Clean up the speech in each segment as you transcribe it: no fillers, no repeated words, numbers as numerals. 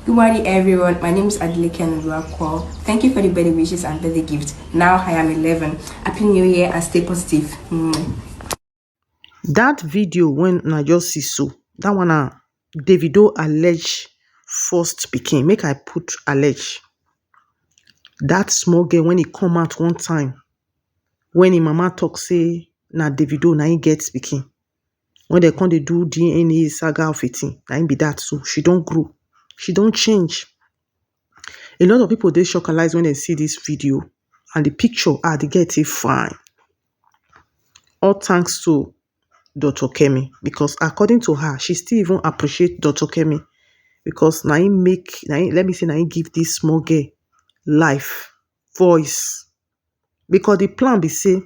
Good morning, everyone. My name is Adeleke Nduakwo. Thank you for the birthday wishes and birthday gifts. Now I am 11. Happy New Year and stay positive. That video when I just see so, that one Davido allege first pikin. Make I put allege. That small girl when he come out one time, when him mama talk say na Davido na him get pikin. When they come they do DNA saga of a thing, na him be that. So she don't grow, she don't change. A lot of people they shockalize when they see this video and the picture. They get it fine. All thanks to Dr. Kemi, because according to her, she still even appreciate Dr. Kemi because let me say, na him give this small girl life, voice. Because the plan be say,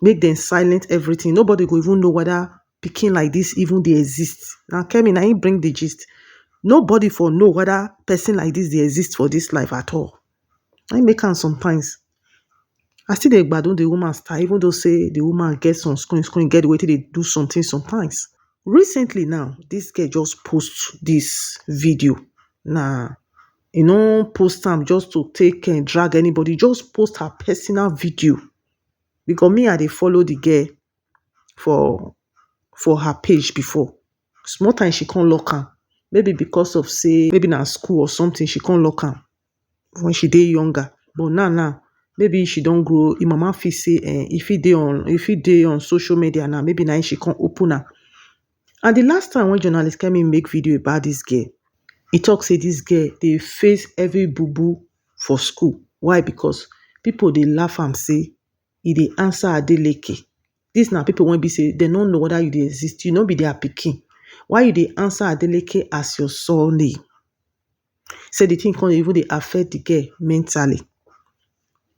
make them silent everything. Nobody go even know whether pikin like this even they exist. Now Kemi, na him bring the gist. Nobody for know whether person like this they exist for this life at all. I make am sometimes. I still dey gbadun the woman style, even though say the woman gets some screen, get the way they do something sometimes. Recently now, this girl just post this video. Nah, post am just to take and drag anybody. Just post her personal video. Because me, I dey follow the girl for her page before. Small time she can't lock am. Maybe because of say, maybe na school or something, she can't lock am when she dey younger. But now, maybe she don't grow. Im mama fit say, if it dey on social media now, maybe now she can't open her. And the last time when journalists came in make video about this girl, he talk say this girl they face every boo-boo for school. Why? Because people they laugh and say, he dey answer Adeleke. This now people won't be say they don't know whether you dey exist. You know be their pikin. Why you dey answer Adeleke as your surname? Say the thing can even they affect the girl mentally.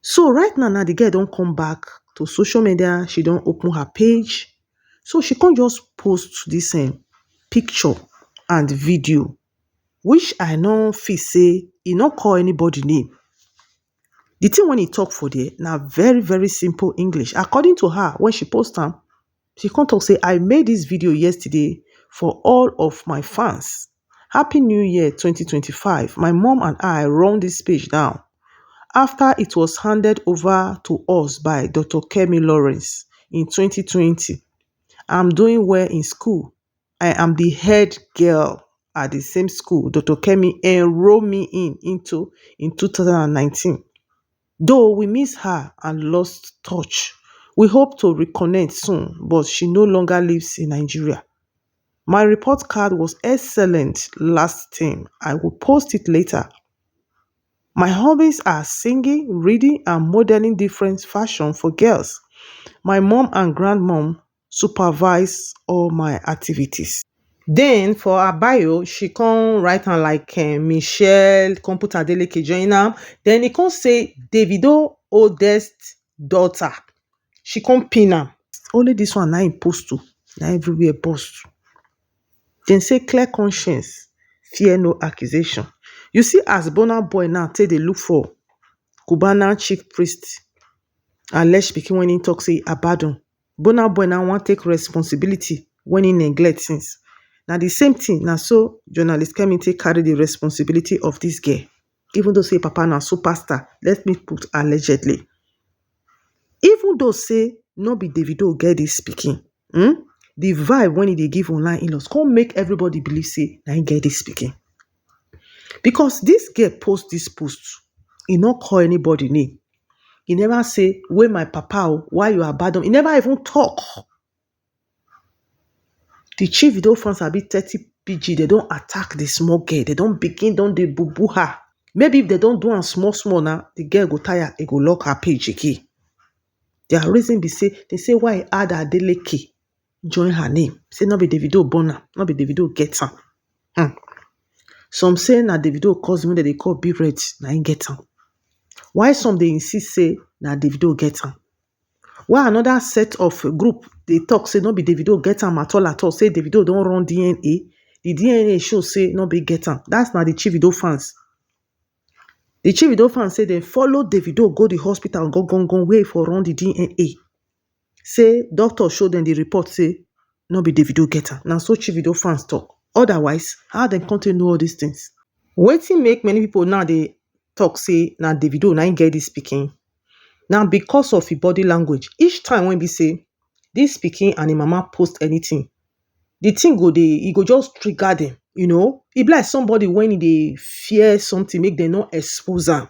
So right now the girl don't come back to social media. She don't open her page. So she can't just post this picture and video, which I know fit say he not call anybody name. The thing when he talk for there, now very, very simple English. According to her, when she post them, she can't talk say, I made this video yesterday for all of my fans. Happy New Year 2025. My mom and I run this page down after it was handed over to us by Dr. Kemi Lawrence in 2020. I'm doing well in school. I am the head girl at the same school Dr. Kemi enrolled me in 2019. Though we miss her and lost touch, we hope to reconnect soon, but she no longer lives in Nigeria. My report card was excellent last time. I will post it later. My hobbies are singing, reading, and modeling different fashion for girls. My mom and grandmom supervise all my activities. Then for her bio, she can write am like Michelle, come put Adeleke join am. Then he can say Davido oldest daughter. She can pin am. Only this one na im post to. Na everywhere post. Then say clear conscience, fear no accusation. You see as Burna Boy now take dey look for Cubana chief priest alleged pikin when he talk say abandon. Burna Boy now want take responsibility when he neglect things. Now the same thing, now so journalists come in take carry the responsibility of this girl. Even though say papa na superstar, let me put allegedly. Even though say no be Davido get this speaking, the vibe when they give online in-laws can't make everybody believe say na him get this speaking. Because this girl post this post, he not call anybody name. He never say, where my papa, why you abandon? He never even talk. The chief video fans are be 30 PG. They don't attack the small girl. They don't they boo her. Maybe if they don't do a small now, the girl go tire, it go lock her page again. Their reason be say, they say why add Adeleke join her name. Say no be Davido born am, no be Davido get am. Some say na Davido cousin that they call Big Red, na him get am. Why some they insist say na Davido get am? Why another set of group they talk say no be Davido get am at all, say Davido don't run DNA. The DNA show say no be get am. That's not the chief video fans. The chief video fans say they follow Davido go the hospital go wait for run the DNA. Say doctor show them the report say no be Davido get am. Now so chief video fans talk. Otherwise, how dem come take know all these things? Wetin make many people now dey talk say na Davido na im get this pikin? Na because of im body language. Each time when be say this pikin and im mama post anything, the thing e go just trigger dem. E be like somebody when e dey fear something make dem no expose am.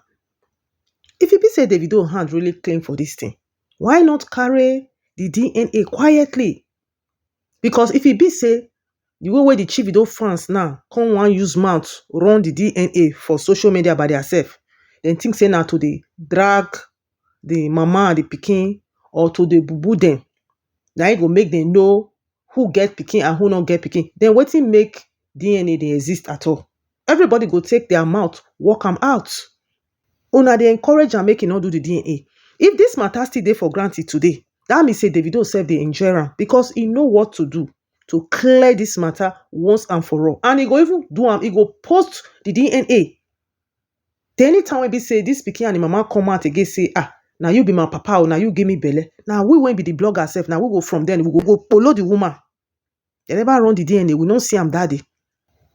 If e be say Davido hand really clean for this thing, why not carry the DNA quietly? Because if e be say the way wey the Chivido fans now come wan use mouth run the DNA for social media by theirself, dem think say na to dey drag the mama and the pikin or to dey bubu dem, na im go make dem know who get pikin and who no get pikin. Then wetin make DNA dey exist at all? Everybody go take their mouth work am out. Una dey encourage am make e no do the DNA. If this matter still dey for ground till today, that mean say Davido sef dey enjoy am because e know what to do to clear this matter once and for all. And e go even do am, e go post the DNA. Then anytime wey be say this pikin and im mama come out again say, na you be my papa o, na you give me belle. Na we wey be the blogger sef, na we go from there, we go follow the woman. They never run the DNA, we no see am that day.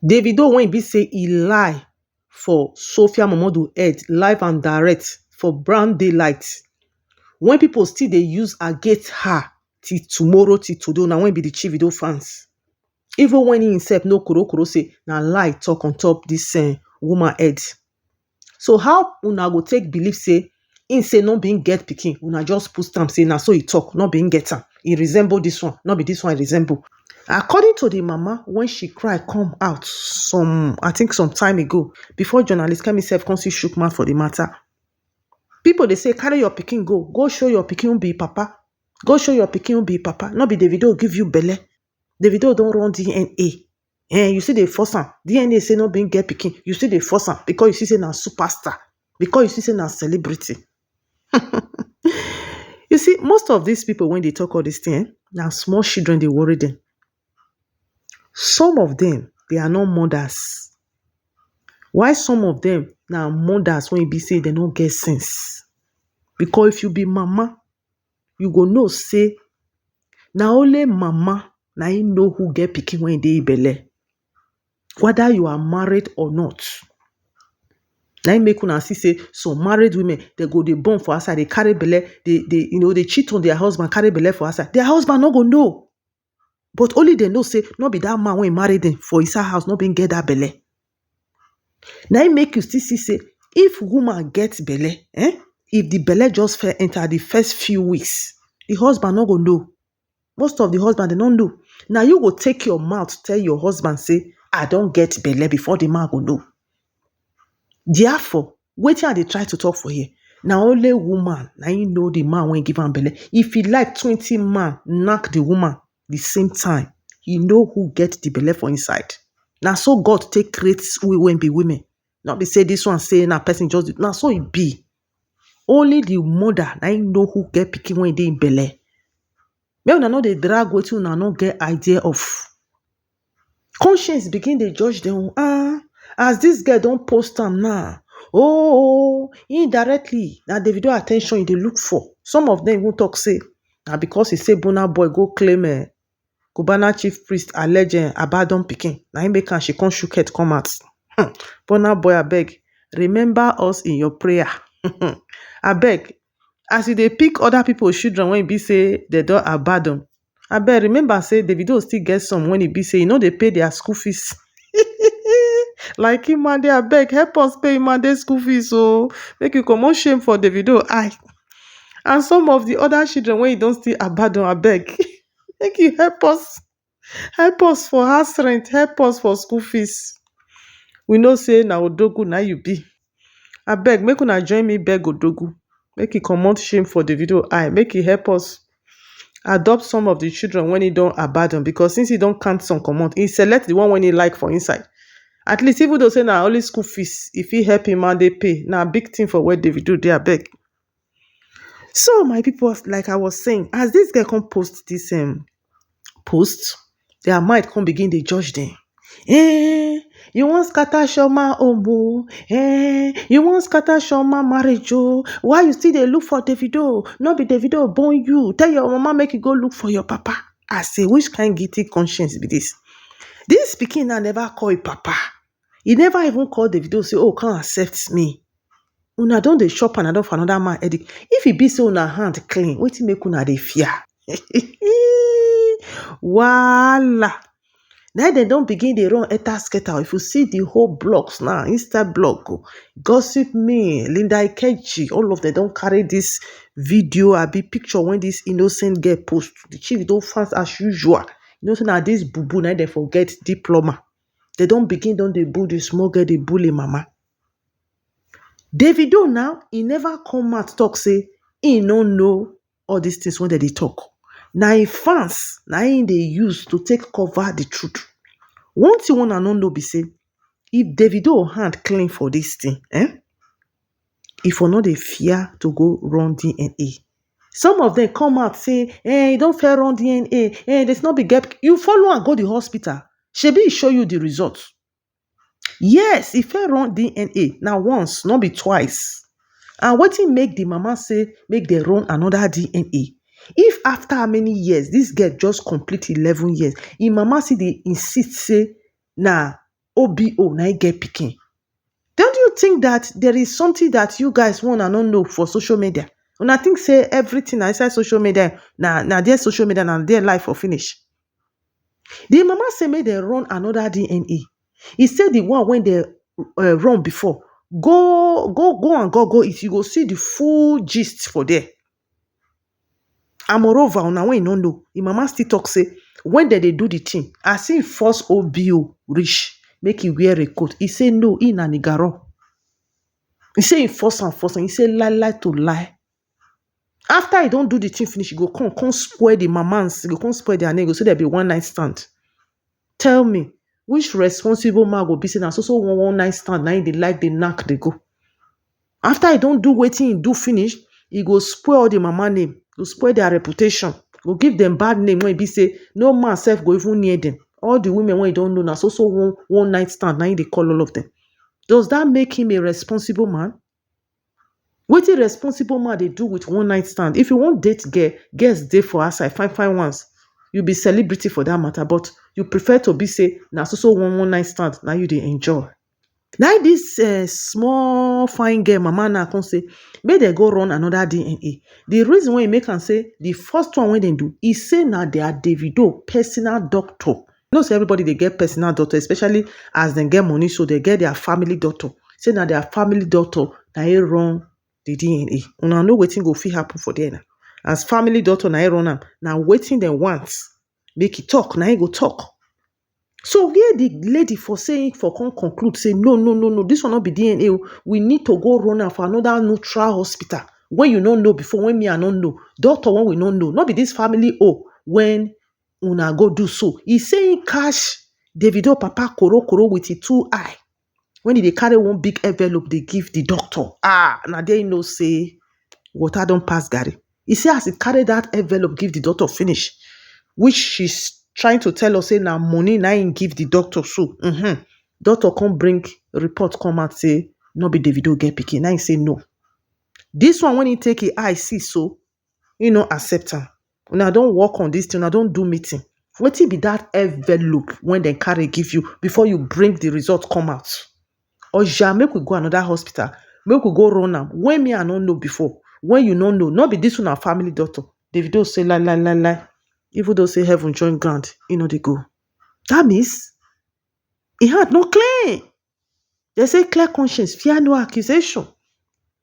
Davido when e be say e lie for Sophia Momodu head live and direct for broad daylight, when people still dey use against her till tomorrow, till today, na when be the Chivido fans. Even when he himself no korokoro say na lie talk on top this woman head. So how una go take believe say im say no be im get pikin, una just post am say na so e talk, no be im get am. E resemble this one, no be this one e resemble. According to the mama, when she cry come out some time ago, before journalist Kemi sef come see shook mouth for the matter. People dey say carry your pikin go show your pikin who be papa. Go show your pikin who be papa. No be Davido give you belle. Davido don run DNA. You see dey force am. DNA say no be im get pikin. You see dey force am because you see say na superstar. Because you see say na celebrity. You see, most of these people when they talk all this thing, na small children dey worry them. Some of them, they are not mothers. Why some of them na mothers when e be say they no get sense? Because if you be mama, you go know say na only mama na im know who get pikin when e dey belle. Whether you are married or not. Na im make una see say some married women, they go dey born for outside, they carry belle, they cheat on their husband, carry belle for outside. Their husband no go know. But only they know say no be that man when married them for inside house, no be get that belle. Na im make you still see say if woman gets belle, if the belle just fair enter the first few weeks, the husband no go know. Most of the husband they don't know. Now you go take your mouth tell your husband say I don't get belle before the man go know. Therefore, wetin I dey try to talk for here. Now only woman na im know the man when give am belle. If he like 20 man knack the woman the same time, he know who get the belle for inside. Now so God take create we when be women. Not be say this one say na person just do. Now so it be. Only the mother na im know who get pikin when dey in belle. Make una no dey drag wetin una no get idea of. Conscience begin dey judge them. As this girl don post am now. Indirectly, na Davido attention e dey look for. Some of them even talk say na because he say Burna Boy go claim Cubana chief priest alleged abandon pikin. Na im make am she come shook head come out. Burna Boy abeg, remember us in your prayer. Abeg, as you dey pick other people's children when e be say they don abandon, abeg remember say Davido still get some when e be say e no dey pay their school fees. Like Imade, abeg help us pay Imade school fees o. Make you comot shame for Davido eye. And some of the other children when you don still abandon, abeg make you help us. Help us for house rent, help us for school fees. We know say na Odogu na you be. Abeg make una join me beg Odogu. Make he comot shame for Davido eye. Make he help us adopt some of the children when he don abandon. Because since he don count some comot, he select the one when he like for inside. At least even though say na only school fees, if he help him and they pay, na big thing for where Davido dey, abeg. So my people, like I was saying, as this girl come post this post, their mind come begin dey judge them. You wan scatter Chioma omo? You wan scatter Chioma marriage o? Why you still dey look for Davido? No be Davido born you. Tell your mama make you go look for your papa. I say, which kind guilty conscience be this? This pikin now never call him papa. He never even call Davido say, oh, come accept me. Una don dey chop another for another man headache. If e be say una hand clean, wetin make una dey fear? Wala. Now they don't begin dey run etasketa. If you see the whole blogs now, Insta blog, Gossip Me, Linda Ikeji, all of them don't carry this video or be picture when this innocent girl post. The chief don't fast as usual. You know, so now this boo now they forget diploma. They don't begin, don't they bully the small girl, they bully mama. Davido now, he never come out talk say he no know all these things when they talk. Now in fans, now in they use to take cover the truth. One thing one and know be say, if Davido hand clean for this thing, if or not they fear to go run DNA. Some of them come out say, you don't fear run DNA, there's no big gap. You follow and go to the hospital. Shebi show you the results. Yes, if you run DNA, now once, not be twice. And wetin make the mama say make they run another DNA? If after how many years this girl just complete 11 years, im mama see dey insist say na OBO na get pikin. Don't you think that there is something that you guys want and not know for social media? Una think say everything inside social media na their social media na their life for finish. The mama say make they run another DNA. He said the one when they run before, go if you go see the full gist for there. And moreover, una when you don't know, the mama still talk say when they do the thing, as if first OBO reach, make he wear a coat. He say no, he na nigaro. He say he force and he say lie to lie. After he don't do the thing finish, he go come spoil the mamans, he go come spoil their name, so there be one night stand. Tell me, which responsible man go be saying so one night stand, now they like the knack they go. After he don't do wetin he do finish, he go spoil all the mama name, go spoil their reputation, go give them bad name when he be say no man self go even near them. All the women when you don't know now so one night stand, now they call all of them. Does that make him a responsible man? Wetin responsible man they do with one night stand? If you want date girl, girls date for outside, fine ones. You be celebrity for that matter, but you prefer to be say na so one night stand, now you dey enjoy. Now this small fine girl mama now come say make they go run another DNA. The reason why he make am say the first one when they do, he say now they are Davido personal doctor. You know, say everybody they get personal doctor, especially as they get money, so they get their family doctor. Say now their family doctor now he run the DNA. Una know wetin go fit happen for there now. As family doctor now he run am. Now wetin they want make it talk, now he go talk. So where the lady for saying for conclude say no, this will not be DNA. We need to go run am for another neutral hospital. When you don't know before, when me I don't know, doctor when we don't know, not be this family when una go do so. He saying cash Davido papa koro with the 2 eye. When they carry one big envelope, they give the doctor. Now they know say water don't pass Gary. He say as he carry that envelope, give the doctor finish, which she's trying to tell us say now money now him give the doctor so. Doctor come bring report come out say no be Davido get pikin. Now he say no. This one when he take his eye see so, accept am. Una don't work on this thing, una don't do meeting. Wetin be that envelope when they carry give you before you bring the result come out? Oja, make we go another hospital, make we go run am. When me I don't know before, when you don't know, not be this one a family doctor. Davido say lie. Even though say heaven join ground, they go. That means he had no claim. They say clear conscience, fear no accusation.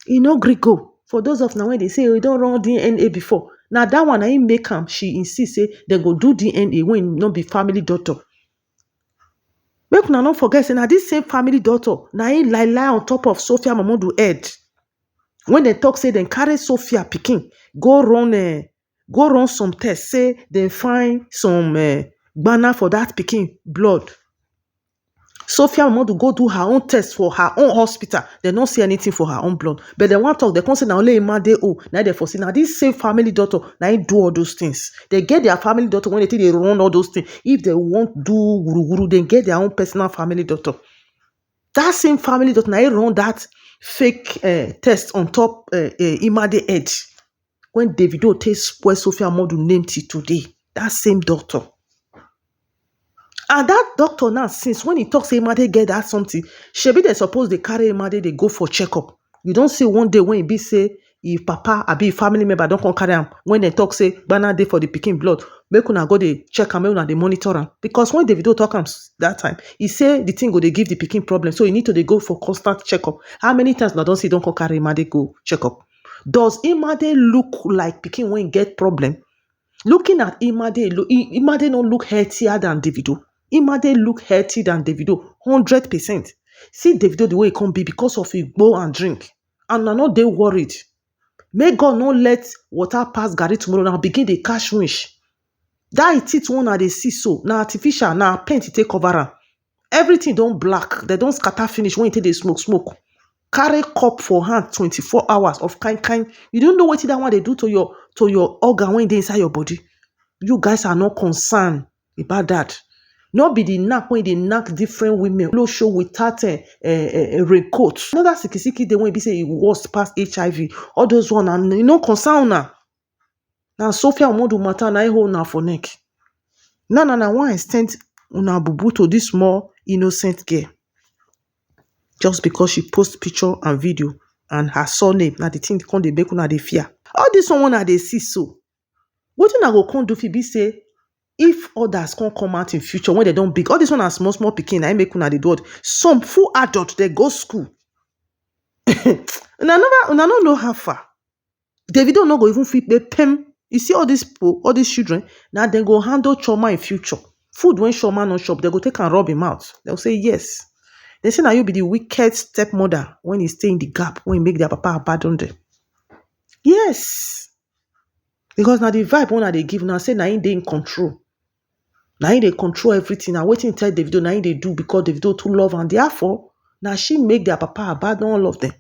He no gree go. For those of now when they say we don't run DNA before. Now that one I make am, she insist say they go do DNA when not be family doctor. Make una not forget say now this same family doctor now he lie on top of Sophia Mamadou head. When they talk say they carry Sophia pikin go run some tests, say they find some banner for that pikin blood. Sophia Mamadou go do her own test for her own hospital. They don't see anything for her own blood. But they want to talk, they can't say now only Ima dey now they foresee. Now this same family doctor, now he do all those things. They get their family doctor when they think they run all those things. If they want do guru, they get their own personal family doctor. That same family doctor, now he run that fake test on top Ima dey head. When Davido takes spoil Sophia Mamadou name till today, that same doctor. And that doctor now, since when he talks say Imade get that something, shebi they suppose they carry Imade, they go for checkup. You don't see one day when he be say if papa abi family member don't come carry am, when they talk say Bana dey for the pikin blood, make una go dey check am, make una dey monitor am. Because when Davido talk am that time, he say the thing go dey give the pikin problem, so you need to dey go for constant checkup. How many times na don see don't come carry Imade go checkup? Does Imade look like pikin when get problem? Looking at Imade, Imade don't look healthier than Davido. Imade look healthy than Davido, 100%. See Davido the way he come be because of Igbo and drink. And I know they worried. May God not let water pass garri tomorrow. Now begin the cash wish. That teeth one na dey see so. Now artificial, now paint take cover am. Everything don't black. They don't scatter finish when you take the smoke. Carry cup for hand 24 hours of kind. You don't know what that one they do to your organ when they inside your body. You guys are not concerned about that. Not be the knack when they knack different women. Low show without a raincoat. Another sikisiki they when be say it was past HIV. All those one and you know concern now. Now Sophia Omodu matter na hold now for neck. Now one extent una bubu to this small innocent girl. Just because she post picture and video and her surname, now the thing come dey make una dey fear. All this one na dey see so. Wetin I go come do fi be say if others come out in future when they don't big, all this one are small pikin, I make una dey do it. Some full adult they go school. una no know how far. Davido no go even fit pay pem. You see all these people, all these children, now they go handle trauma in future. Food when Shoma no shop, they go take and rub him out. They'll say yes. They say now you be the wicked stepmother when you stay in the gap, when you make their papa abandon them. Yes. Because now the vibe when they give now say now they in control. Now they control everything. Now waiting tell Davido now they do because Davido too love and therefore now she make their papa abandon all of them.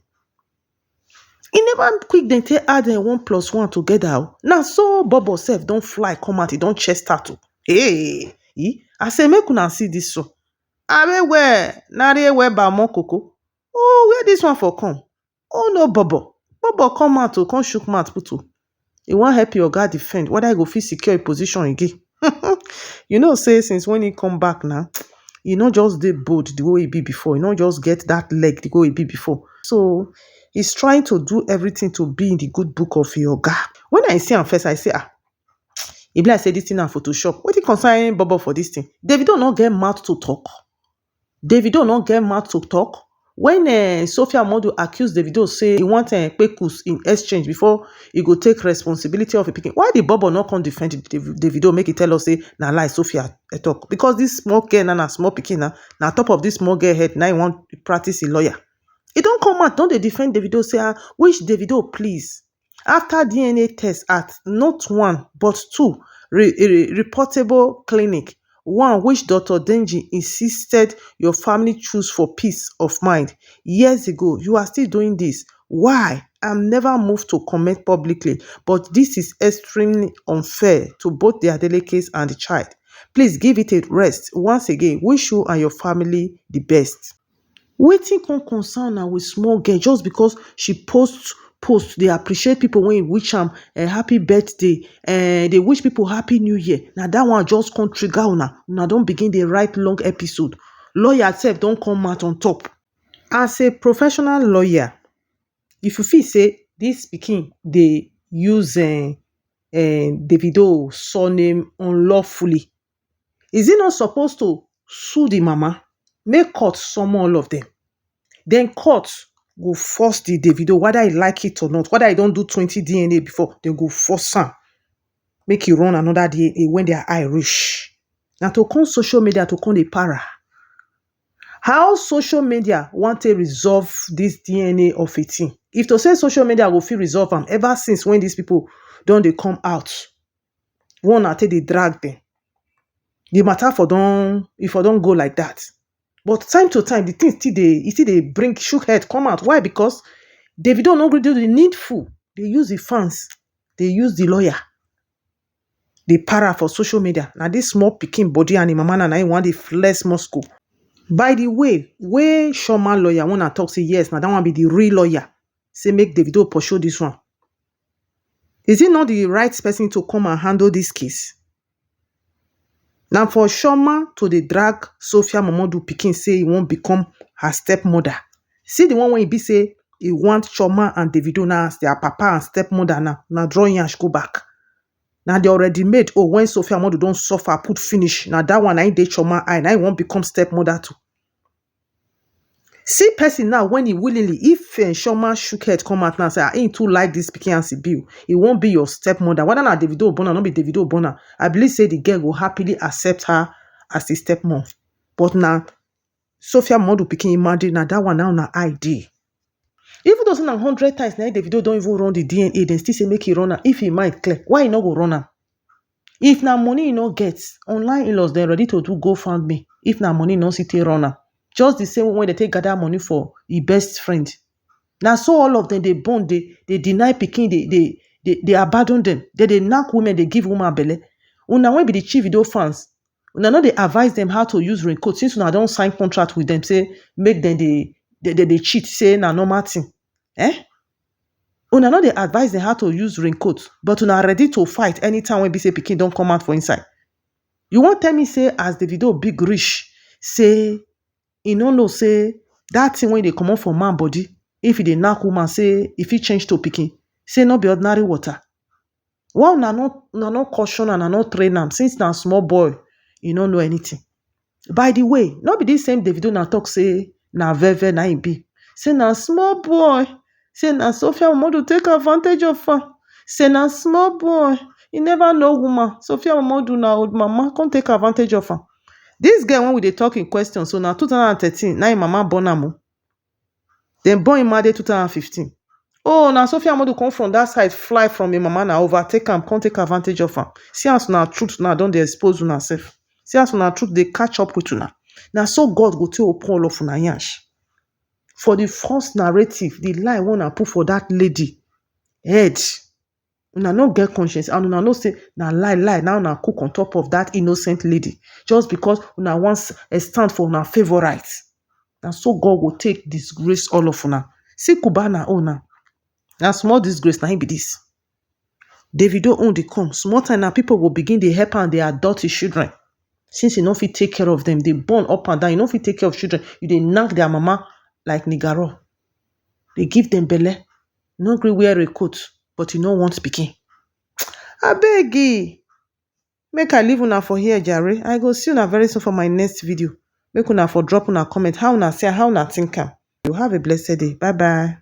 He never quick then take add 1 + 1 together. Now so Bobo self don't fly come out, he don't chest tattoo. Hey, I say make una see this so. Abe where nare where ba mon coco. Oh, where this one for come? Oh no, Bobo come out to come shook mouth put to. He won't help your guy defend. Whether I go feel secure a position again. You know, say since when he come back now, he not just dey bold the way he be before. He not just get that leg the way he be before. So he's trying to do everything to be in the good book of your guy. When I see him first, I say, if I say this thing na Photoshop, what you concern Bobo for this thing? Davido not get mouth to talk. Davido not get mouth to talk. When Sophia Omodu accused Davido say he want pekus in exchange before he go take responsibility of a picking, why the Bobo not come defend Davido make it tell us say na lie Sophia talk? Because this small girl na small pikin na top of this small girl head now he want practice a lawyer. He don't come out, don't they defend Davido say which Davido please. After DNA test at not 1 but 2 reportable clinic, one which Dr. Denji insisted your family choose for peace of mind. Years ago, you are still doing this. Why? I'm never moved to comment publicly, but this is extremely unfair to both the Adele case and the child. Please give it a rest. Once again, wish you and your family the best. Wetin come concern her with small girl just because she post they appreciate people when you wish am a happy birthday, they wish people happy new year. Now that one just come trigger una don't begin the write long episode. Lawyer self don't come out on top. As a professional lawyer, if you feel say this pikin they use Davido surname unlawfully, is he not supposed to sue the mama, make court summon all of them, then court go force the Davido, whether he like it or not, whether he don't do 20 DNA before, they go force am make you run another DNA when their eye reach. Now to come social media to come the para. How social media want to resolve this DNA of a thing? If to say social media will feel resolve them ever since when these people don't they come out, one until they drag them. The matter for don't go like that. But time to time, the things still they bring shook head come out. Why? Because Davido no do the needful. They use the fans. They use the lawyer. They para for social media. Now this small pikin body and mama and I want the flesh Moscow. By the way, where Shoma lawyer wanna talk say yes, now that one be the real lawyer. Say make Davido pursue this one. Is it not the right person to come and handle this case? Now for Chioma to dey drag Sophia Momodu pikin say he won't become her stepmother. See the one when he be say he want Chioma and Davido now as their papa and stepmother now. Now draw yansh go back. Now they already made, oh, when Sophia Momodu don't suffer, put finish. Now that one I dey Chioma eye. Now he won't become stepmother too. See person now when he willingly, if Chioma shook head come out now say, I ain't too like this pikin as he be, he won't be your stepmother. Whether not Davido Bona, not be Davido Bona, I believe say the girl will happily accept her as his stepmom. But now Sophia Momodu pikin imagine now that one now na ID. Even though say na 100 times now Davido don't even run the DNA, then still say make he run am. If he mind clear, why he not go run am? If na money he no get, online in-laws they ready to do GoFundMe. If na money no sit run am. Just the same way they take gather money for his best friend. Now so all of them they bond, they deny pikin, they abandon them. They knock women, they give woman belle. Una when be the chief video fans, una no they advise them how to use raincoat. Since una don't sign contract with them, say make them they cheat, say na normal thing. Una no they advise them how to use raincoat, but una ready to fight anytime when be say pikin don't come out for inside. You won't tell me say as Davido big rich, say he no know say that thing when they come out for man body, if he dey knock woman, say if he change to pikin, say no be ordinary water. Well, na no caution and na no train am since na small boy, he no know anything. By the way, not be this same Davido na talk say na veve na him be. Say na small boy. Say na Sophia Momodu take advantage of her. Say na small boy. He never know woman. Sophia Momodu na old mama come take advantage of her. This girl when we dey talk in question, so na 2013, na him mama born am. Then born him mother 2015. Oh, now Sophia Momodu come from that side, fly from him mama now overtake am, come take advantage of her. See as una truth now don't they expose una self. See as una truth they catch up with una. Now so God go tell open all of una yansh. For the false narrative, the lie one I put for that lady head. Una no get conscience and una no say na lie now una cook on top of that innocent lady just because una wants a stand for una favorite. And so God will take disgrace all of una. See Cubana owner. Now small disgrace na him be this. Davido own the come. Small time now people will begin to help and they adopt his children. Since you no fit take care of them, they born up and down. You no fit take care of children. You dey knock their mama like nigaro. They give them belle. No gree wear a coat, but you no want pikin. Abeg, make I leave una for here, jare. I go see una very soon for my next video. Make una for drop una comment how una say how una think am. You have a blessed day. Bye bye.